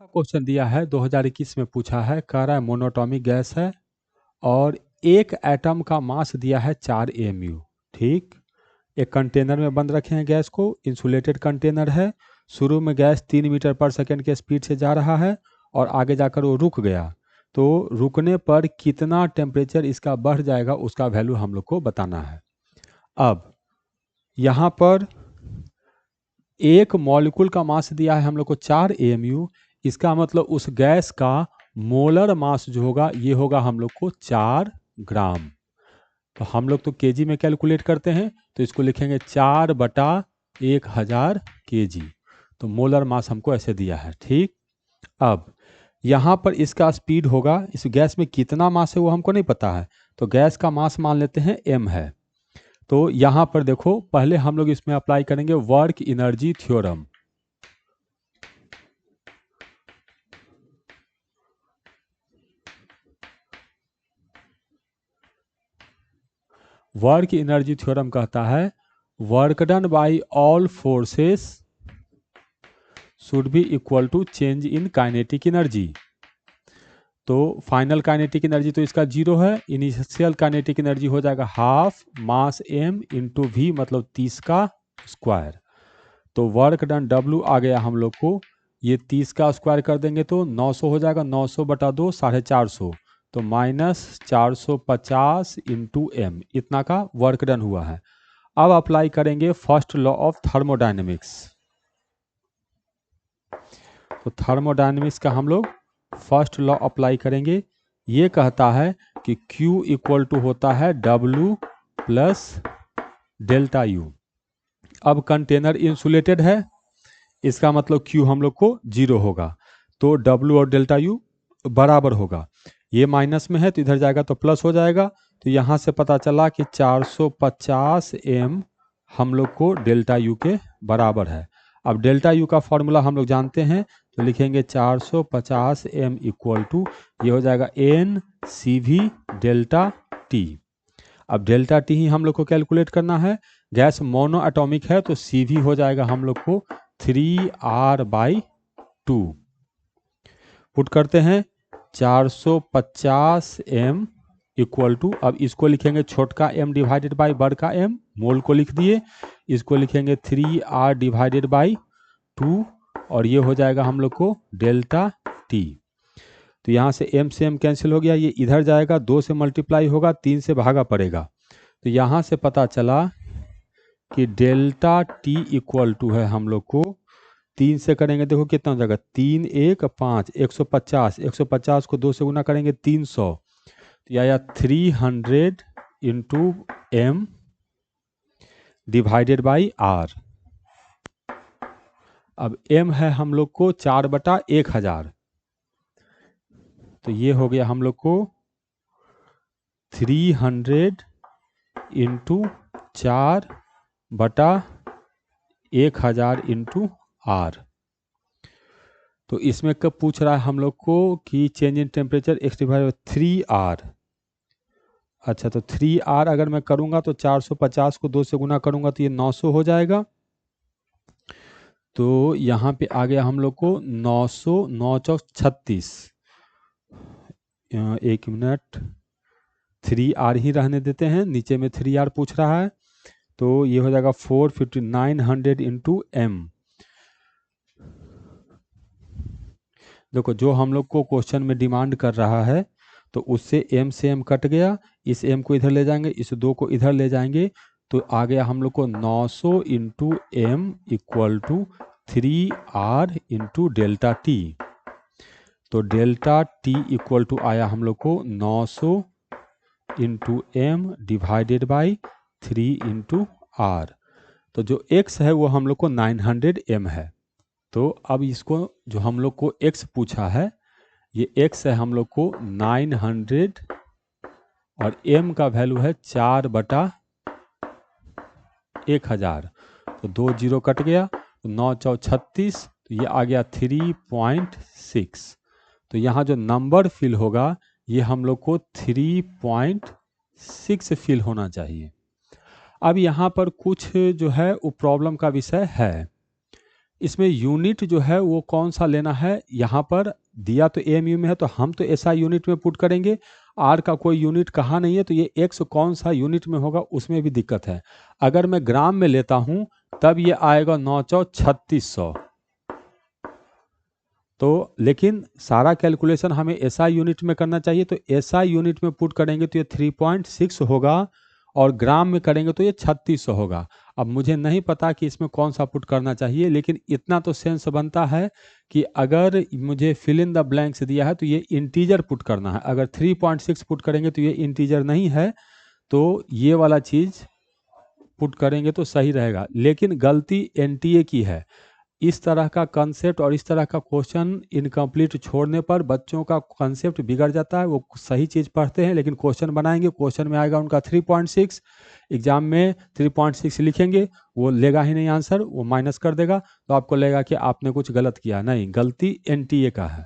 Question दिया है 2021 में पूछा है, कह रहा है मोनोटॉमिक गैस है और एक एटम का मास दिया है 4 mu। ठीक, एक कंटेनर में बंद रखे हैं गैस को, इंसुलेटेड कंटेनर है। शुरू में गैस 3 मीटर पर सेकेंड के स्पीड से जा रहा है और आगे जाकर वो रुक गया, तो रुकने पर कितना टेम्परेचर इसका बढ़ जाएगा उसका वैल्यू हम लोग को बताना है। अब यहाँ पर एक मॉलिक्यूल का मास दिया है हम लोग को 4 mu। इसका मतलब उस गैस का मोलर मास जो होगा ये होगा हम लोग को 4 ग्राम। तो हम लोग तो केजी में कैलकुलेट करते हैं, तो इसको लिखेंगे 4/1000 kg। तो मोलर मास हमको ऐसे दिया है। ठीक, अब यहाँ पर इसका स्पीड होगा, इस गैस में कितना मास है वो हमको नहीं पता है, तो गैस का मास मान लेते हैं m है। तो यहाँ पर देखो, पहले हम लोग इसमें अप्लाई करेंगे work energy theorem. Work energy theorem कहता है work done by all forces should be equal to change in kinetic energy. तो फाइनल काइनेटिक एनर्जी तो इसका 0 है, इनिशियल काइनेटिक एनर्जी हो जाएगा half mass m into V, मतलब 30 का स्क्वायर। तो वर्क डन W आ गया हम लोग को, ये 30 का स्क्वायर कर देंगे तो 900 हो जाएगा, 900/2 450, तो -450 इंटू m, इतना का वर्क डन हुआ है। अब अप्लाई करेंगे फर्स्ट लॉ ऑफ थर्मोडायनेमिक्स। तो थर्मोडायनेमिक्स का हम लोग फर्स्ट लॉ अप्लाई करेंगे। ये कहता है कि Q इक्वल टू होता है W प्लस डेल्टा U। अब कंटेनर इंसुलेटेड है, इसका मतलब Q हम लोग को 0 होगा, तो W और डेल्टा U बराबर होगा। ये माइनस में है तो इधर जाएगा तो प्लस हो जाएगा। तो यहाँ से पता चला कि 450 m हम लोग को डेल्टा U के बराबर है। अब डेल्टा U का फॉर्मूला हम लोग जानते हैं, तो लिखेंगे 450 m इक्वल टू, ये हो जाएगा NCV डेल्टा T। अब डेल्टा T ही हम लोग को कैलकुलेट करना है, गैस मोनो एटॉमिक है तो CV हो जाएगा हम लोग को 3R/2। पुट करते हैं 450 m इक्वल टू, अब इसको लिखेंगे छोटका m डिवाइडेड बाई बड़का m, मोल को लिख दिए, इसको लिखेंगे 3R/2 और ये हो जाएगा हम लोग को डेल्टा T। तो यहाँ से m कैंसिल हो गया, ये इधर जाएगा, 2 से मल्टीप्लाई होगा, 3 से भागा पड़ेगा। तो यहाँ से पता चला कि डेल्टा T इक्वल टू है हम लोग को, 3 से करेंगे देखो कितना हो जाएगा, 3 1 5 150, 150 को 2 से गुना करेंगे 300, तो यह आया 300 into m divided by r। अब m है हम लोग को 4/1000, तो ये हो गया हम लोग को 300 इंटू 4/1000 इंटू r। तो इसमें कब पूछ रहा है हम लोग को कि change in temperature x divide 3R। अच्छा, तो 3R अगर मैं करूंगा तो 450 को 2 से गुना करूंगा तो ये 900 हो जाएगा। तो यहाँ पे आ गया हम लोग को 900, 9 चौक 36, 1 मिनट, 3R ही रहने देते हैं, नीचे में 3R पूछ रहा है, तो ये हो जाएगा 900 इंटू m। देखो जो हम लोग को क्वेश्चन में डिमांड कर रहा है, तो उससे m से m कट गया, इस m को इधर ले जाएंगे, इस 2 को इधर ले जाएंगे, तो आ गया हम लोग को 900 into m equal to 3R into delta T। तो डेल्टा T इक्वल टू आया हम लोग को 900 into m divided by 3 into R। तो जो x है वो हम लोग को 900 m है। तो अब इसको जो हम लोग को x पूछा है, ये x है हम लोग को 900 और m का वैल्यू है 4/1000, तो 2 0 कट गया, तो 9 चौ 36, तो ये आ गया 3.6। तो यहाँ जो नंबर फिल होगा ये हम लोग को 3.6 फिल होना चाहिए। अब यहाँ पर कुछ जो है वो प्रॉब्लम का विषय है। इसमें यूनिट जो है वो कौन सा लेना है, यहाँ पर दिया तो एएमयू में है तो हम तो एसआई यूनिट में पुट करेंगे। आर का कोई यूनिट कहाँ नहीं है तो ये एक्स कौन सा यूनिट में होगा उसमें भी दिक्कत है। अगर मैं ग्राम में लेता हूँ तब ये आएगा 9,3600। तो लेकिन सारा कैलकुलेशन हमें एसआई यूनिट में करना चाहिए, तो एसआई यूनिट में पुट करेंगे तो ये 3.6 होगा और ग्राम में करेंगे तो ये 3600 होगा। अब मुझे नहीं पता कि इसमें कौन सा पुट करना चाहिए, लेकिन इतना तो सेंस बनता है कि अगर मुझे फिल इन द ब्लैंक्स दिया है तो ये इंटीजर पुट करना है। अगर 3.6 पुट करेंगे तो ये इंटीजर नहीं है, तो ये वाला चीज़ पुट करेंगे तो सही रहेगा। लेकिन गलती एनटीए की है। इस तरह का कंसेप्ट और इस तरह का क्वेश्चन इनकम्प्लीट छोड़ने पर बच्चों का कंसेप्ट बिगड़ जाता है। वो सही चीज़ पढ़ते हैं लेकिन क्वेश्चन बनाएंगे, क्वेश्चन में आएगा उनका 3.6, एग्जाम में 3.6 लिखेंगे, वो लेगा ही नहीं आंसर, वो माइनस कर देगा, तो आपको लगेगा कि आपने कुछ गलत किया। नहीं, गलती एनटीए का है।